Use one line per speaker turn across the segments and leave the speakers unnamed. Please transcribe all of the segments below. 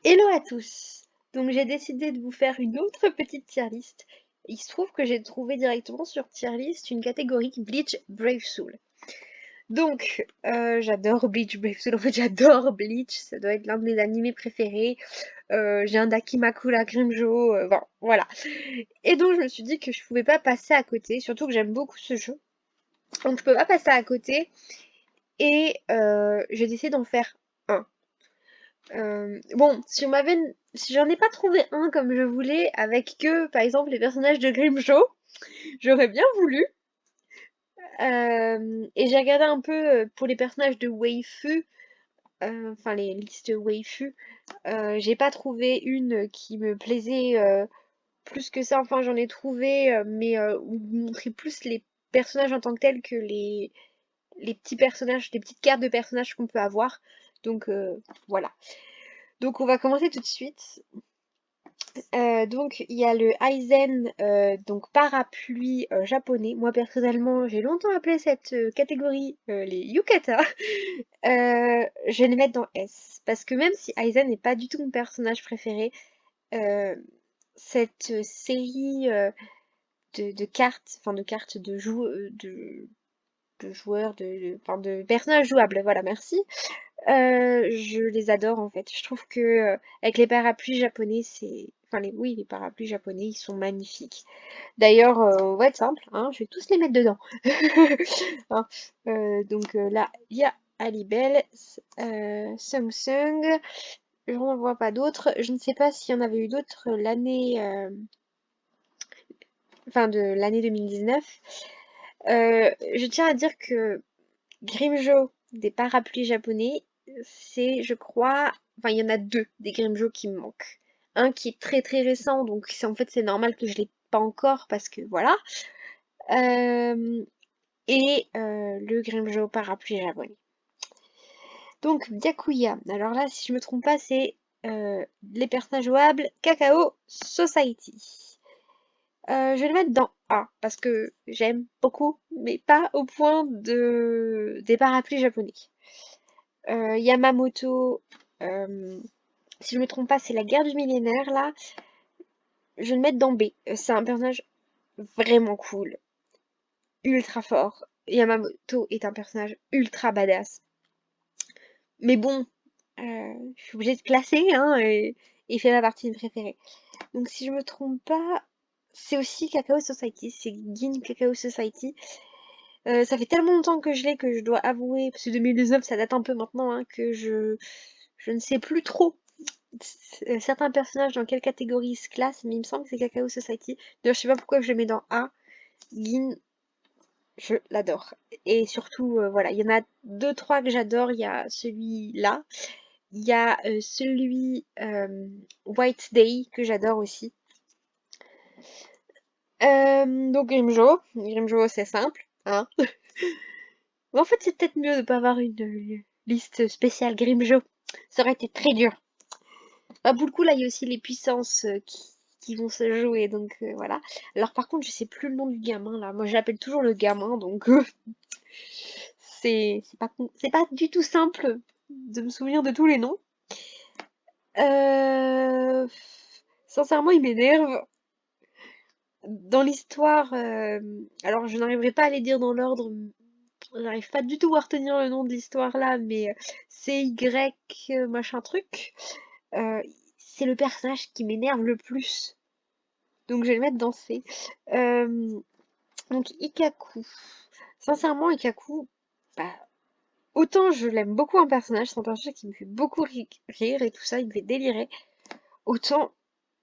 Hello à tous! Donc j'ai décidé de vous faire une autre petite tier list. Il se trouve que j'ai trouvé directement sur tier list une catégorie Bleach Brave Soul. Donc j'adore Bleach Brave Soul, en fait j'adore Bleach, ça doit être l'un de mes animés préférés. J'ai un Dakimakura Grimjo, bon voilà. Et donc je me suis dit que je pouvais pas passer à côté, surtout que j'aime beaucoup ce jeu. Donc je peux pas passer à côté et j'ai décidé d'en faire un. Bon, si j'en ai pas trouvé un comme je voulais, avec que, par exemple, les personnages de Grimjo, j'aurais bien voulu. Et j'ai regardé un peu pour les personnages de waifu, enfin les listes waifu, j'ai pas trouvé une qui me plaisait plus que ça. Enfin, j'en ai trouvé, mais où montrer plus les personnages en tant que tels que les petits personnages, les petites cartes de personnages qu'on peut avoir. Donc voilà. Donc on va commencer tout de suite. Donc il y a le Aizen, donc parapluie japonais. Moi personnellement, j'ai longtemps appelé cette catégorie les yukata. Je vais les mettre dans S parce que même si Aizen n'est pas du tout mon personnage préféré, euh, cette série de cartes, enfin de cartes de joueurs, enfin de personnages jouables, voilà, merci. Je les adore en fait. Je trouve que avec les parapluies japonais, oui, les parapluies japonais, ils sont magnifiques. D'ailleurs, on va être simple, hein, je vais tous les mettre dedans. Hein, donc là, il y a Alibel, Samsung, je n'en vois pas d'autres. Je ne sais pas s'il y en avait eu d'autres enfin de l'année 2019. Je tiens à dire que Grimjo des parapluies japonais, c'est, je crois, enfin, il y en a deux des Grimjo qui me manquent. Un qui est très très récent, donc en fait c'est normal que je l'ai pas encore parce que voilà. Euh, et le Grimjo parapluie japonais. Donc Byakuya. Alors là, si je me trompe pas, c'est les personnages jouables Kakao Society. Je vais le mettre dans A parce que j'aime beaucoup, mais pas au point de des parapluies japonais. Yamamoto, euh, si je me trompe pas, c'est la guerre du millénaire là. Je vais le mettre dans B. C'est un personnage vraiment cool, ultra fort. Yamamoto est un personnage ultra badass. Mais bon, je suis obligée de classer, hein, et il fait ma partie de préférée. Donc si je me trompe pas, c'est aussi Kakao Society, c'est Gin Kakao Society. Ça fait tellement longtemps que je l'ai que je dois avouer, parce que 2019 ça date un peu maintenant, hein, que je ne sais plus trop certains personnages dans quelle catégorie ils se classent, mais il me semble que c'est Kakao Society. D'ailleurs, je sais pas pourquoi je le mets dans A. Gin, je l'adore. Et surtout, voilà, il y en a deux, trois que j'adore. Il y a celui-là. Il y a celui White Day que j'adore aussi. Donc Grimjo c'est simple, hein. Mais en fait, c'est peut-être mieux de pas avoir une liste spéciale Grimjo. Ça aurait été très dur. Bah, pour le coup, là, il y a aussi les puissances qui vont se jouer, donc voilà. Alors par contre, je sais plus le nom du gamin, là. Moi, je l'appelle toujours le gamin, donc c'est pas du tout simple de me souvenir de tous les noms. Euh, Sincèrement, il m'énerve. Dans l'histoire, alors je n'arriverai pas à les dire dans l'ordre, j'arrive pas du tout à retenir le nom de l'histoire là, mais c'est Y machin truc. Euh, c'est le personnage qui m'énerve le plus. Donc je vais le mettre dans C. Euh, donc Ikaku. Sincèrement, Ikaku, bah, autant je l'aime beaucoup en personnage, c'est un personnage qui me fait beaucoup rire et tout ça, il me fait délirer. Autant,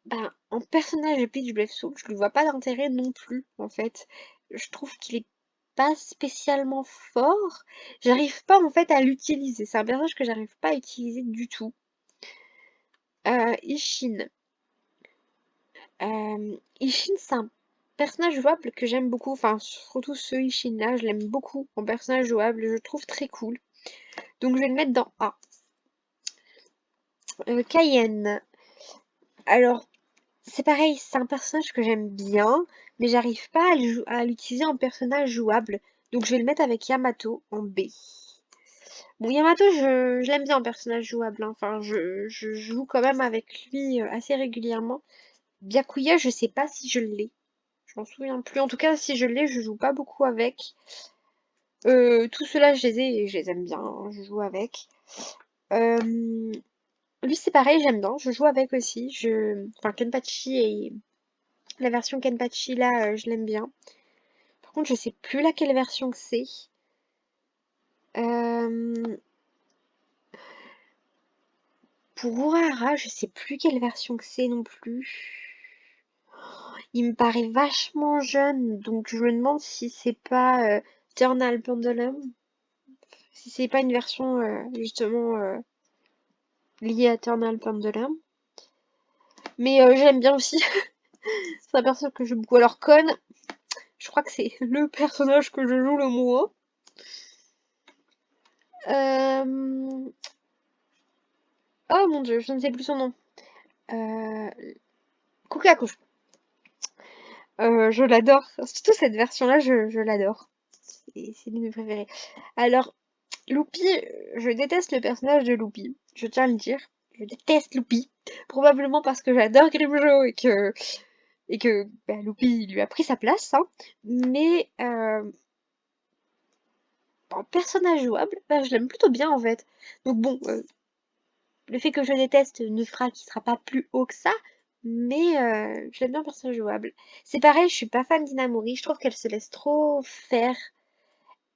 bah, en personnage de Bleach Brave Soul, je lui vois pas d'intérêt non plus, en fait. Je trouve qu'il est pas spécialement fort. J'arrive pas en fait à l'utiliser. C'est un personnage que j'arrive pas à utiliser du tout. Ishin. Ishin, c'est un personnage jouable que j'aime beaucoup. Enfin, surtout ce Ishin-là, je l'aime beaucoup en personnage jouable. Je le trouve très cool. Donc, je vais le mettre dans A. Cayenne. Alors, c'est pareil, c'est un personnage que j'aime bien, mais j'arrive pas à l'utiliser en personnage jouable. Donc, je vais le mettre avec Yamato en B. Bon, Yamato, je l'aime bien en personnage jouable, hein. Enfin, je joue quand même avec lui assez régulièrement. Byakuya, je sais pas si je l'ai. Je m'en souviens plus. En tout cas, si je l'ai, je joue pas beaucoup avec. Tout cela, je les ai et je les aime bien, hein. Je joue avec. Euh, Lui, c'est pareil, j'aime bien. Je joue avec aussi. Enfin, Kenpachi et la version Kenpachi là, je l'aime bien. Par contre, je sais plus laquelle version que c'est. Euh, Pour Urahara, je sais plus quelle version que c'est non plus. Il me paraît vachement jeune, donc je me demande si c'est pas Eternal Pendulum, si c'est pas une version justement liée à Eternal Pendulum. Mais j'aime bien aussi. C'est un personnage que j'aime beaucoup. Alors Kon, je crois que c'est le personnage que je joue le moins. Euh... Oh mon dieu, je ne sais plus son nom. Euh... Kukaku. Je l'adore. Surtout cette version-là, je l'adore. C'est l'une de mes préférées. Alors, Loopy, je déteste le personnage de Loopy. Je tiens à le dire. Je déteste Loopy. Probablement parce que j'adore Grimjo et que bah, Loopy lui a pris sa place, hein. Mais en personnage jouable, bah, je l'aime plutôt bien en fait. Donc bon, le fait que je déteste ne fera qu'il sera pas plus haut que ça, mais je l'aime bien en personnage jouable. C'est pareil, je suis pas fan d'Inamori, je trouve qu'elle se laisse trop faire.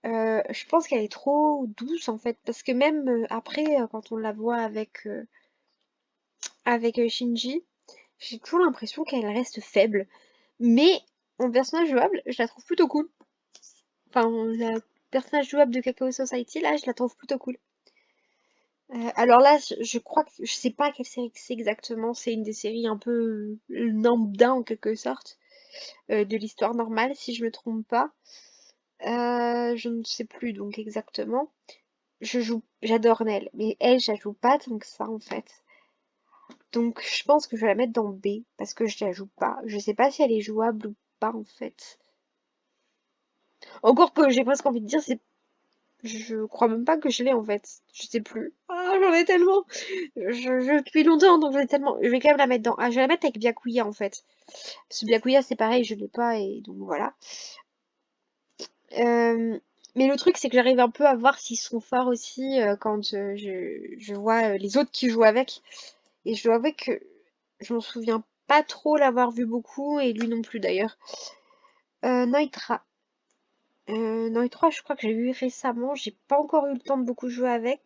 Je pense qu'elle est trop douce en fait, parce que même après, quand on la voit avec Shinji, j'ai toujours l'impression qu'elle reste faible. Mais en personnage jouable, je la trouve plutôt cool. Enfin, la personnage jouable de Kakao Society, là, je la trouve plutôt cool. Alors là, je crois que je sais pas quelle série que c'est exactement. C'est une des séries un peu lambda en quelque sorte de l'histoire normale, si je me trompe pas. Je ne sais plus donc exactement. J'adore Nell, mais elle, je la joue pas tant que ça en fait. Donc je pense que je vais la mettre dans B parce que je la joue pas. Je sais pas si elle est jouable ou pas en fait. Encore que j'ai presque envie de dire, je crois même pas que je l'ai en fait. Je sais plus. Ah, j'en ai tellement. Depuis longtemps, donc j'en ai tellement. Je vais quand même la mettre dans A. Je vais la mettre avec Byakuya en fait. Parce que Byakuya c'est pareil, je l'ai pas et donc voilà. Euh, mais le truc c'est que j'arrive un peu à voir s'ils sont forts aussi quand je vois les autres qui jouent avec. Et je dois avouer que je m'en souviens pas trop l'avoir vu beaucoup et lui non plus d'ailleurs. Noitra. Noitra, je crois que j'ai vu récemment. J'ai pas encore eu le temps de beaucoup jouer avec.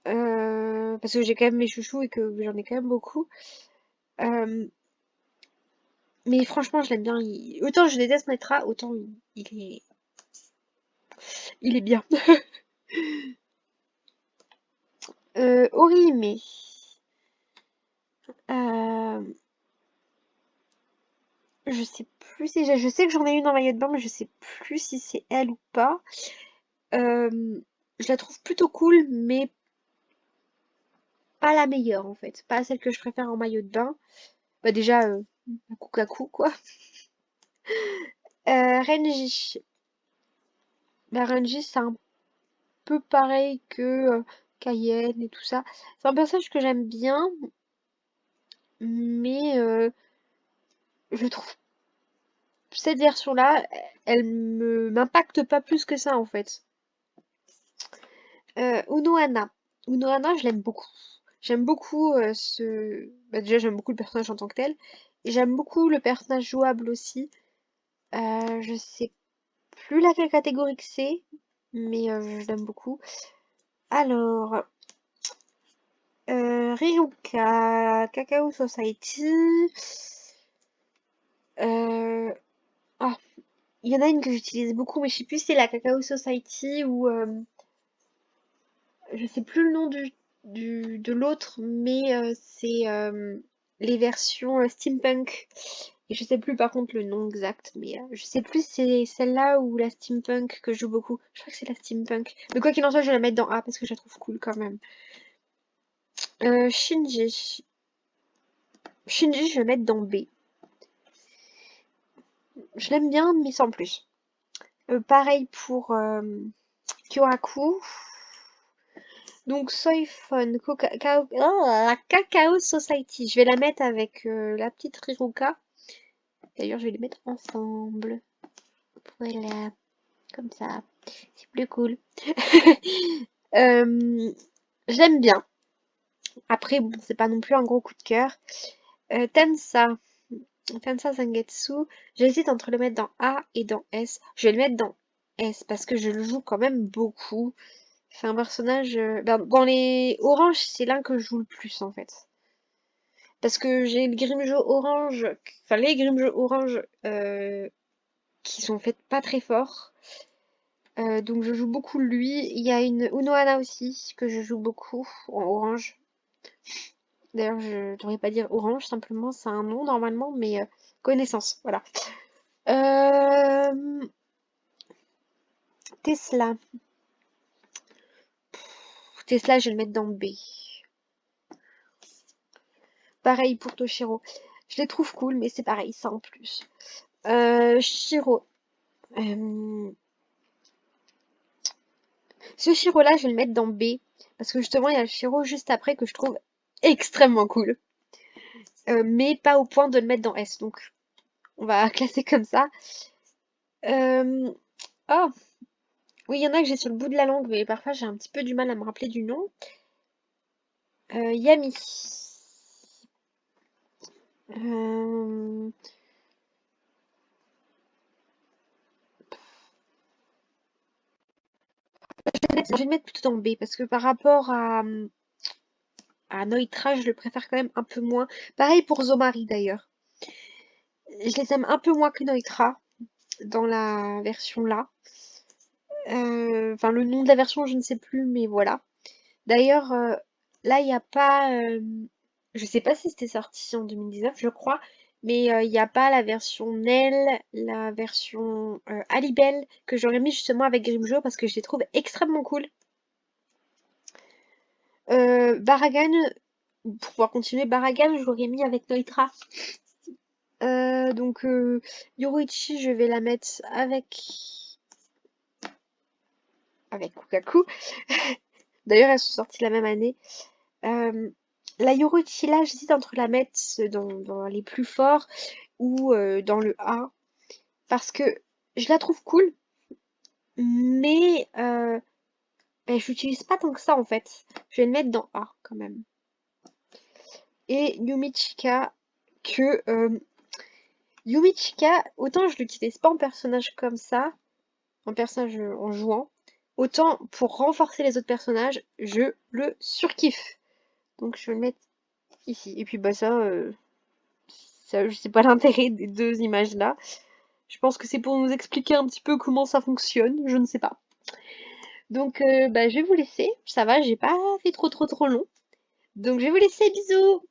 Parce que j'ai quand même mes chouchous et que j'en ai quand même beaucoup. Euh, mais franchement, je l'aime bien. Autant je déteste Netra, autant il est bien. Orihime. Euh, je sais plus si je sais que j'en ai une en maillot de bain, mais je sais plus si c'est elle ou pas. Je la trouve plutôt cool, mais pas la meilleure en fait. Pas celle que je préfère en maillot de bain. Bah déjà, Kukaku quoi. Renji. Bah Renji, c'est un peu pareil que Cayenne et tout ça. C'est un personnage que j'aime bien, mais je trouve cette version-là, elle m'impacte pas plus que ça en fait. Unohana. Unohana, je l'aime beaucoup. J'aime beaucoup Bah, déjà, j'aime beaucoup le personnage en tant que tel. Et j'aime beaucoup le personnage jouable aussi. Je sais plus laquelle catégorie que c'est, mais je l'aime beaucoup. Alors, Ryuka, Kakao Society. Euh, Ah, il y en a une que j'utilise beaucoup, mais je sais plus si c'est la Kakao Society ou je sais plus le nom de l'autre, mais c'est les versions steampunk. Et je sais plus par contre le nom exact, mais je sais plus si c'est celle-là ou la steampunk que je joue beaucoup. Je crois que c'est la steampunk. Mais quoi qu'il en soit, je vais la mettre dans A parce que je la trouve cool quand même. Shinji. Shinji, je vais la mettre dans B. Je l'aime bien, mais sans plus. Pareil pour Kyoraku. Donc Soy Fun, la Cacao Society. Je vais la mettre avec la petite Riruka. D'ailleurs, je vais les mettre ensemble. Voilà, comme ça. C'est plus cool. Euh, J'aime bien. Après, bon, c'est pas non plus un gros coup de cœur. Tensa. Tensa Zangetsu. J'hésite entre le mettre dans A et dans S. Je vais le mettre dans S parce que je le joue quand même beaucoup. C'est un personnage. Ben, dans les oranges, c'est l'un que je joue le plus en fait. Parce que j'ai le Grimmjow orange, enfin les Grimmjow orange qui sont faites pas très fort. Donc je joue beaucoup lui. Il y a une Unohana aussi que je joue beaucoup en orange. D'ailleurs, je devrais pas dire orange, simplement c'est un nom normalement, mais connaissance, voilà. Euh, Tesla. Tesla, je vais le mettre dans B. Pareil pour Toshiro. Je les trouve cool, mais c'est pareil, ça en plus. Shiro. Euh, Ce Shiro-là, je vais le mettre dans B. Parce que justement, il y a le Shiro juste après que je trouve extrêmement cool. Mais pas au point de le mettre dans S. Donc, on va classer comme ça. Euh, Oh, oui, il y en a que j'ai sur le bout de la langue, mais parfois j'ai un petit peu du mal à me rappeler du nom. Yami. Euh, je vais le mettre plutôt dans B parce que par rapport à Neutra, je le préfère quand même un peu moins. Pareil pour Zomari d'ailleurs. Je les aime un peu moins que Neutra dans la version là. Enfin, le nom de la version, je ne sais plus, mais voilà. D'ailleurs, là, il n'y a pas. Je sais pas si c'était sorti en 2019, je crois, mais il n'y a pas la version Nell, la version Alibel que j'aurais mis justement avec Grimjo parce que je les trouve extrêmement cool. Baragan, pour pouvoir continuer, Baragan, je l'aurais mis avec Neutra. Donc, Yoruichi, je vais la mettre avec Kukaku. D'ailleurs, elles sont sorties la même année. Euh, la Yoruichi, là, j'hésite entre la mettre dans les plus forts ou dans le A. Parce que je la trouve cool, mais ben, je l'utilise pas tant que ça en fait. Je vais le mettre dans A quand même. Et Yumichika, que Yumichika, autant je l'utilise pas en personnage comme ça, en personnage en jouant, autant pour renforcer les autres personnages, je le surkiffe. Donc je vais le mettre ici. Et puis bah ça je sais pas l'intérêt des deux images là. Je pense que c'est pour nous expliquer un petit peu comment ça fonctionne, je ne sais pas. Donc bah, je vais vous laisser, ça va, j'ai pas fait trop long. Donc je vais vous laisser, bisous!